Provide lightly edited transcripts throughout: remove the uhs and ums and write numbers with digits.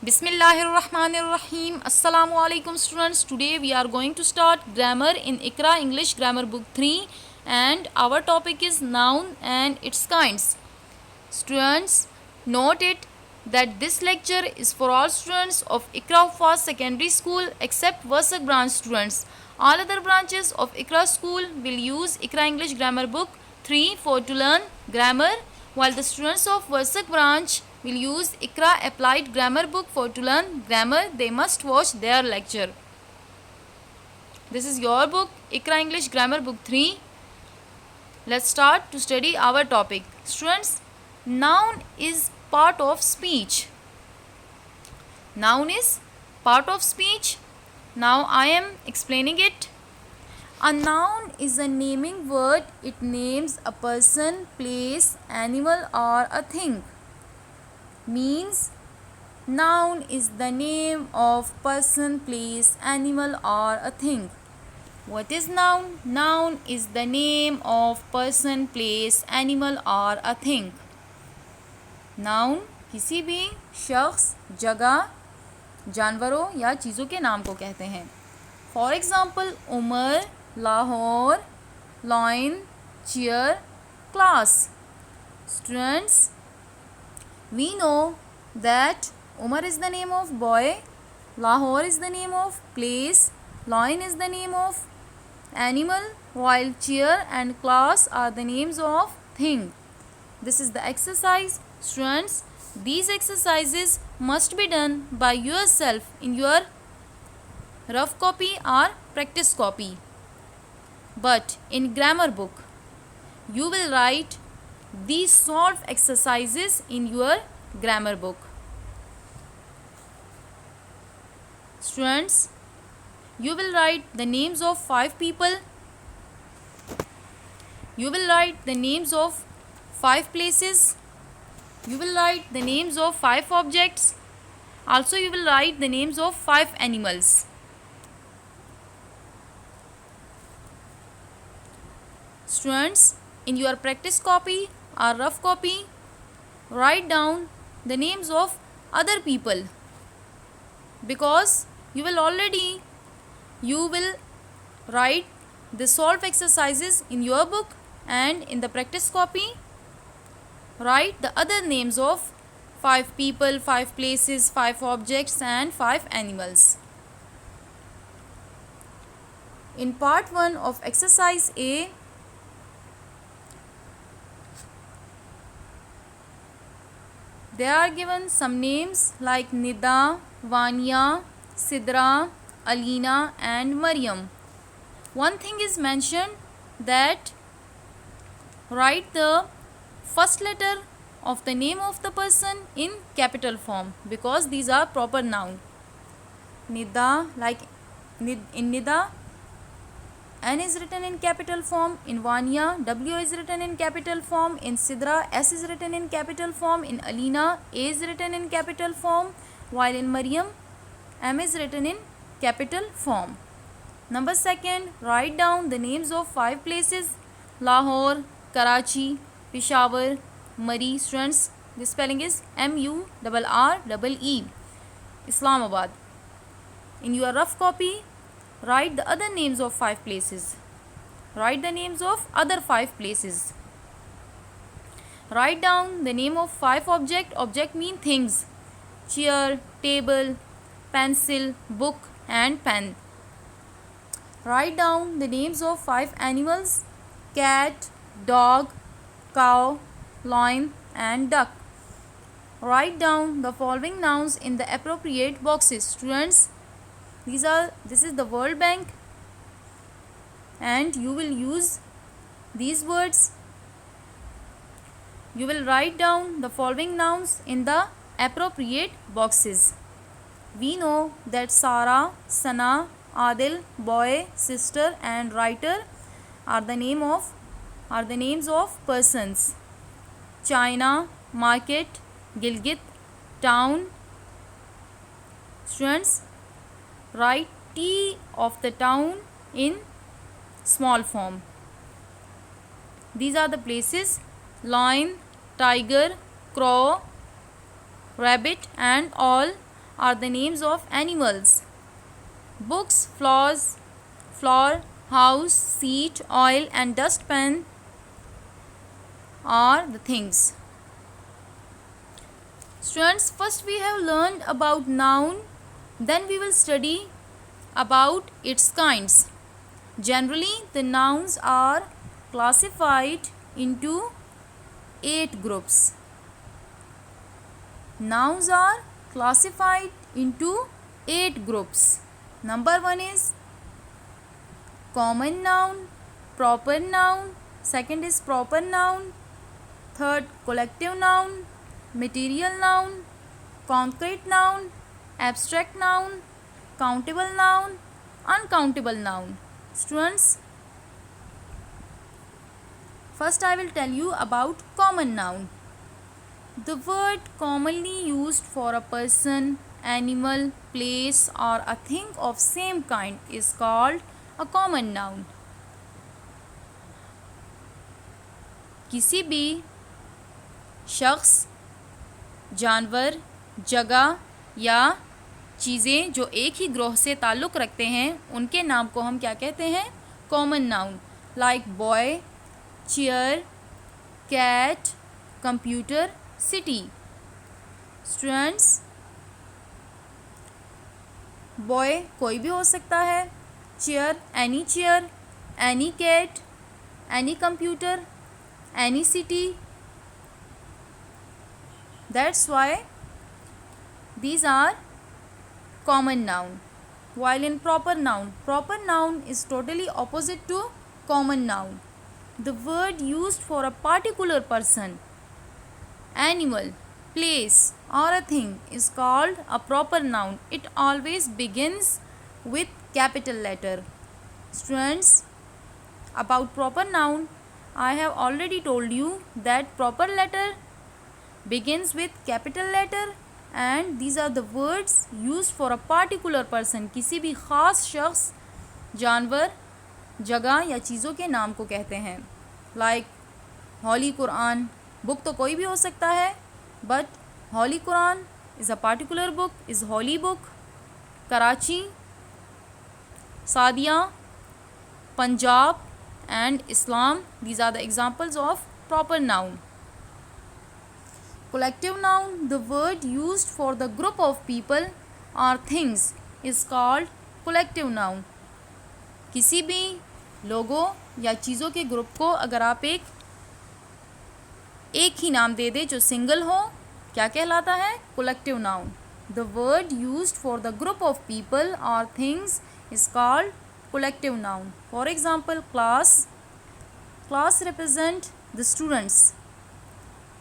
Bismillahirrahmanirrahim. Assalamu alaikum students. Today we are going to start grammar in Iqra English Grammar Book 3 and our topic is noun and its kinds. Students, note it that this lecture is for all students of Iqra Fast Secondary School except Varsak branch students. All other branches of Iqra school will use Iqra English Grammar Book 3 for to learn grammar, while the students of Varsak branch will use Iqra Applied Grammar Book for to learn grammar. They must watch their lecture. This is your book, Iqra English Grammar Book 3. Let's start to study our topic. Students, noun is part of speech. Noun is part of speech. Now I am explaining it. A noun is a naming word. It names a person, place, animal or a thing. Means noun is the name of person, place, animal or a thing. What is noun? Noun is the name of person, place, animal or a thing. Noun किसी भी शख्स, जगह, जानवरों या चीज़ों के नाम को कहते हैं. For example Umar, Lahore, lion, chair, class. Students, we know that Umar is the name of boy, Lahore is the name of place, Loin is the name of animal, while chair and class are the names of thing. This is the exercise. Students, these exercises must be done by yourself in your rough copy or practice copy. But in grammar book, you will write these solved exercises in your grammar book. Students, you will write the names of 5 people. You will write the names of 5 places. You will write the names of 5 objects. Also, you will write the names of 5 animals. Students, in your practice copy or rough copy, write down the names of other people, because you will write the solved exercises in your book, and in the practice copy write the other names of 5 people, 5 places, 5 objects and 5 animals. In part 1 of exercise A, there are given some names like Nida, Vania, Sidra, Alina and Maryam. One thing is mentioned that write the first letter of the name of the person in capital form, because these are proper noun. Nida, like in Nida, N is written in capital form. In Vania, W is written in capital form. In Sidra, S is written in capital form. In Alina, A is written in capital form. While in Maryam, M is written in capital form. Number 2, write down the names of 5 places: Lahore, Karachi, Peshawar, Murree. Students, the spelling is MURREE. Islamabad. In your rough copy, write the other names of 5 places. Write the names of other 5 places. Write down the name of 5 objects. Object mean things: chair, table, pencil, book and pen. Write down the names of 5 animals: cat, dog, cow, lion and duck. Write down the following nouns in the appropriate boxes. Students, this is the World Bank, and you will use these words. You will write down the following nouns in the appropriate boxes. We know that Sarah, Sana, Adil, boy, sister and writer are the names of persons. China, market, Gilgit, town. Students, write T of the town in small form. These are the places: lion, tiger, crow, rabbit and all are the names of animals. Books, floor, house, seat, oil and dustpan are the things. Students, first we have learned about noun, then we will study about its kinds. Generally, the nouns are classified into 8 groups. Nouns are classified into 8 groups. Number 1 is common noun, proper noun, second is proper noun, third collective noun, material noun, concrete noun, abstract noun, countable noun, uncountable noun. Students, first I will tell you about common noun. The word commonly used for a person, animal, place or a thing of same kind is called a common noun. किसी भी शख्स, जानवर, जगह या चीज़ें जो एक ही ग्रोह से ताल्लुक़ रखते हैं उनके नाम को हम क्या कहते हैं? Common noun. Like boy, chair, cat, computer, city. Students, boy कोई भी हो सकता है, chair, any cat, any computer, any city. That's why these are common noun. While in proper noun is totally opposite to common noun. The word used for a particular person, animal, place or a thing is called a proper noun. It always begins with capital letter. Students, about proper noun, I have already told you that proper letter begins with capital letter and these are the words used for a particular person. किसी भी ख़ास शख्स, जानवर, जगह या चीज़ों के नाम को कहते हैं. Like holy Quran. बुक तो कोई भी हो सकता है but Holi Quran is a particular book, is holy book. Karachi, Sadia, Punjab and Islam, these are the examples of proper noun. Collective noun, the word used for the group of people or things is called collective noun. किसी भी लोगों या चीज़ों के group को अगर आप एक ही नाम दे दे जो सिंगल हो, क्या कहलाता है? collective noun. The word used for the group of people or things is called collective noun. For example, class represent the students.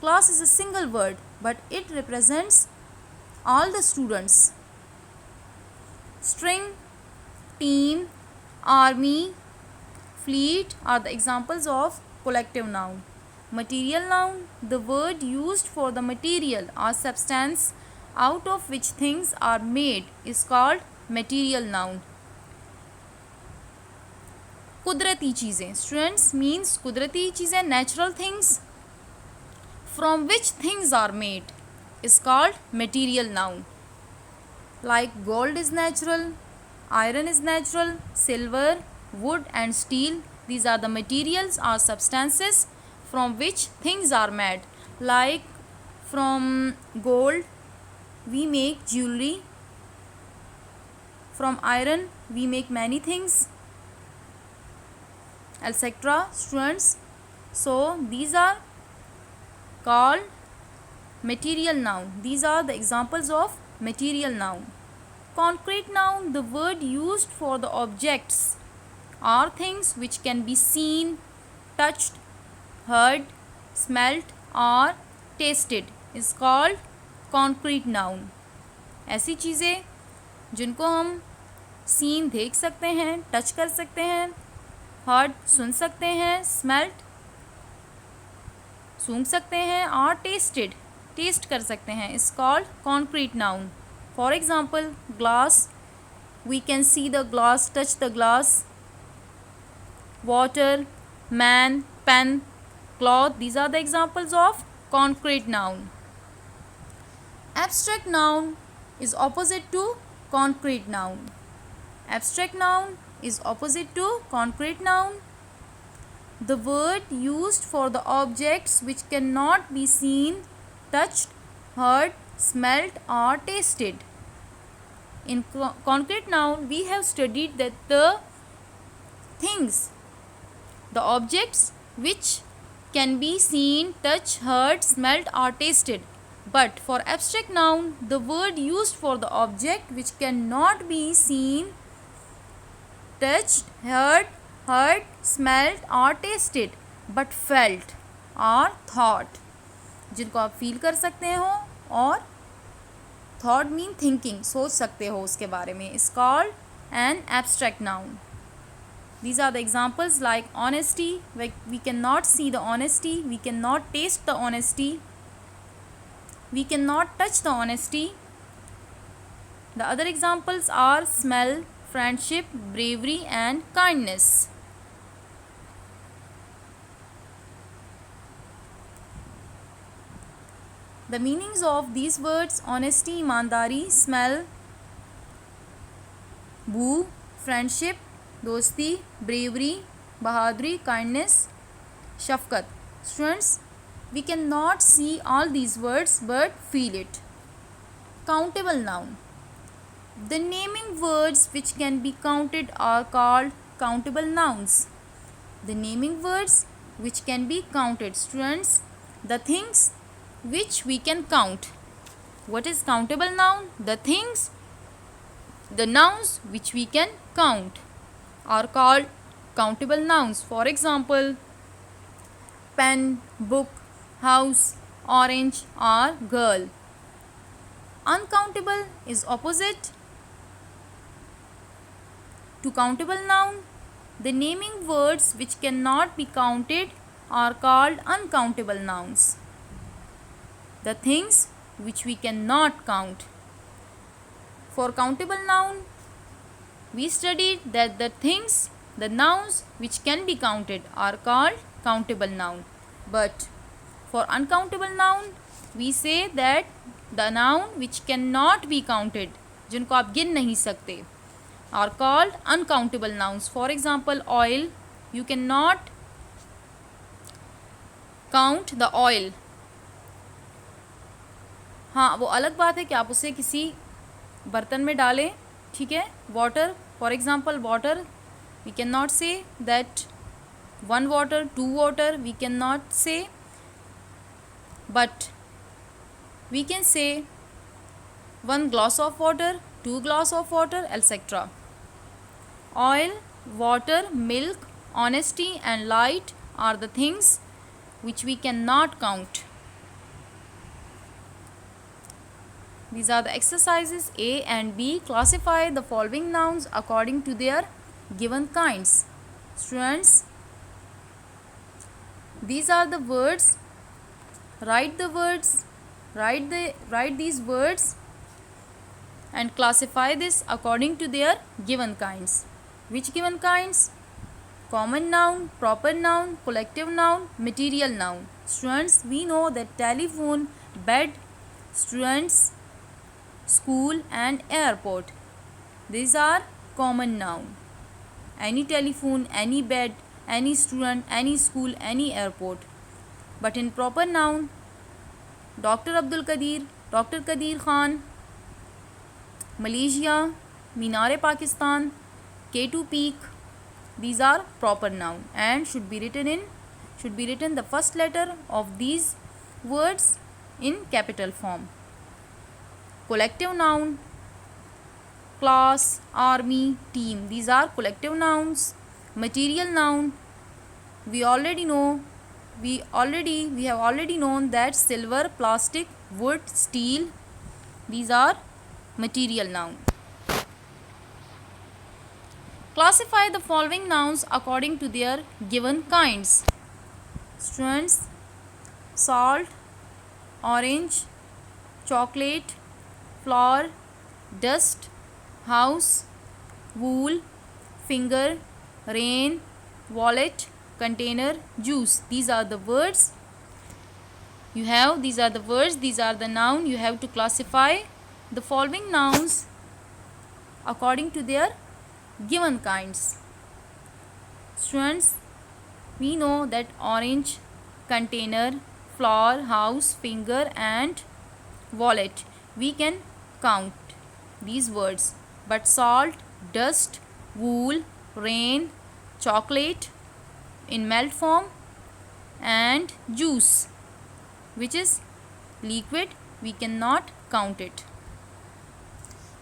Class is a single word but it represents all the students. String, team, army, fleet are the examples of collective noun. Material noun, the word used for the material or substance out of which things are made is called material noun. कुदरती चीज़ें. Students, means कुदरती चीज़ें, natural things from which things are made is called material noun. Like gold is natural, iron is natural, silver, wood and steel, these are the materials or substances from which things are made. Like from gold we make jewelry, from iron we make many things, etc. Students, so these are called material noun. These are the examples of material noun. Concrete noun, the word used for the objects or things which can be seen, touched, heard, smelt or tasted is called concrete noun. ऐसी चीज़ें जिनको हम scene देख सकते हैं, touch कर सकते हैं, हर्ड सुन सकते हैं, स्मेल्ट सूंघ सकते हैं और टेस्ट कर सकते हैं is called concrete noun. For example, glass, we can see the glass, touch the glass. Water, man, pen, cloth, these are the examples of concrete noun. Abstract noun is opposite to concrete noun. Abstract noun is opposite to concrete noun. The word used for the objects which cannot be seen, touched, heard, smelt or tasted. In concrete noun, we have studied that the things, the objects which can be seen, touched, heard, smelt or tasted. But for abstract noun, the word used for the object which cannot be seen, touched, heard, smelt or tasted, but felt or thought, जिनको आप feel कर सकते हो और thought mean thinking, सोच सकते हो उसके बारे में, is called an abstract noun. These are the examples like honesty, we cannot see the honesty, we cannot taste the honesty, we cannot touch the honesty. The other examples are smell, friendship, bravery and kindness. The meanings of these words: honesty, ईमानदारी, smell, बू, friendship, दोस्ती, bravery, बहादुरी, kindness, Shafqat. Students, we cannot see all these words but feel it. Countable noun. The naming words which can be counted are called countable nouns. The naming words which can be counted. Students, the things which we can count. What is countable noun? The things, the nouns which we can count are called countable nouns. For example, pen, book, house, orange or girl. Uncountable is opposite to countable noun. The naming words which cannot be counted are called uncountable nouns. The things which we cannot count. For countable noun, we studied that the things, the nouns which can be counted are called countable noun. But for uncountable noun, we say that the noun which cannot be counted, जिनको आप गिन नहीं सकते, are called uncountable nouns. For example, oil, you cannot count the oil. हाँ, वो अलग बात है कि आप उसे किसी बर्तन में डालें, ठीक है. Water, for example water, we can not say that one water, two water, we can not say, but we can say one glass of water, two glass of water, etcetera. Oil, water, milk, honesty and light are the things which we cannot count. These are the exercises A and B. Classify the following nouns according to their given kinds. Students, these are the words. Write the words. Write these words and classify this according to their given kinds. Which given kinds? Common noun, proper noun, collective noun, material noun. Students, we know that telephone, bed, students, school and airport, these are common noun. Any telephone, any bed, any student, any school, any airport. But in proper noun, Dr. Abdul Qadir, Dr. Qadir Khan, Malaysia, Minar Pakistan, K2 Peak, these are proper noun and should be written the first letter of these words in capital form. Collective noun, class, army, team, these are collective nouns. Material noun, we have already known that silver, plastic, wood, steel, these are material noun. Classify the following nouns according to their given kinds. Students, salt, orange, chocolate, flower, dust, house, wool, finger, rain, wallet, container, juice. These are the words. These are the noun you have to classify the following nouns according to their given kinds. Students, we know that orange, container, flower, house, finger and wallet. We can count these words. But salt, dust, wool, rain, chocolate in melt form and juice, which is liquid, we cannot count it.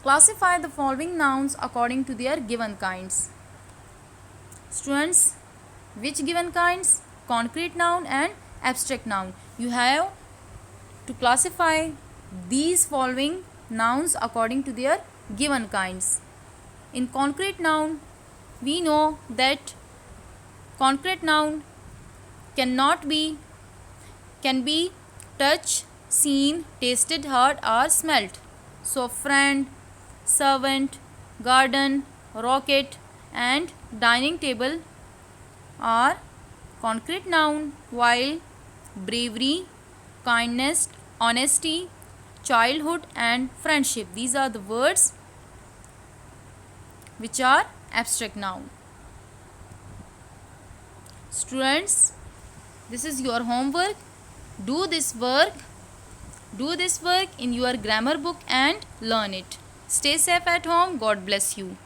Classify the following nouns according to their given kinds. Students, which given kinds? Concrete noun and abstract noun. You have to classify these following nouns according to their given kinds. In concrete noun, we know that concrete noun can be touched, seen, tasted, heard or smelt. So friend, servant, garden, rocket and dining table are concrete noun, while bravery, kindness, honesty, childhood and friendship, these are the words which are abstract noun. Students, this is your homework. Do this work in your grammar book and learn it. Stay safe at home. God bless you.